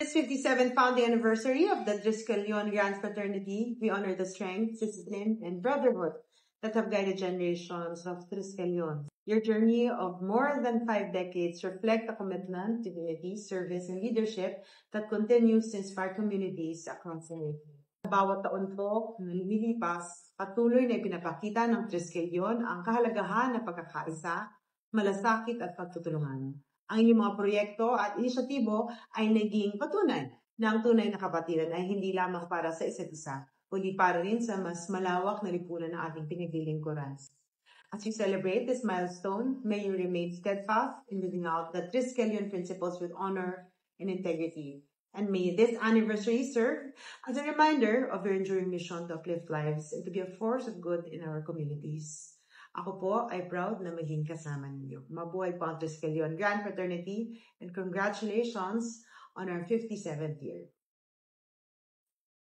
This 57th founding anniversary of the Triskelion Grand Fraternity, we honor the strength, discipline, and brotherhood that have guided generations of Triskelions. Your journey of more than 5 decades reflect a commitment to unity, service, and leadership that continues to inspire communities across the nation. Sa bawat taon po na lumilipas, patuloy na ipinapakita ng Triskelion ang kahalagahan ng pagkakaisa, malasakit at pagtutulungan. Ang inyong mga proyekto at inisyatibo ay naging patunay na ang tunay na kapatiran ay hindi lamang para sa isa't isa, kundi para rin sa mas malawak na lipunan ng ating pinaglilingkuran. As you celebrate this milestone, may you remain steadfast in living out the Triskelion principles with honor and integrity. And may this anniversary serve as a reminder of your enduring mission to uplift lives and to be a force of good in our communities. Ako po ay proud na maging kasama ninyo. Mabuhay po ang Triskelion Grand Fraternity and congratulations on our 57th year.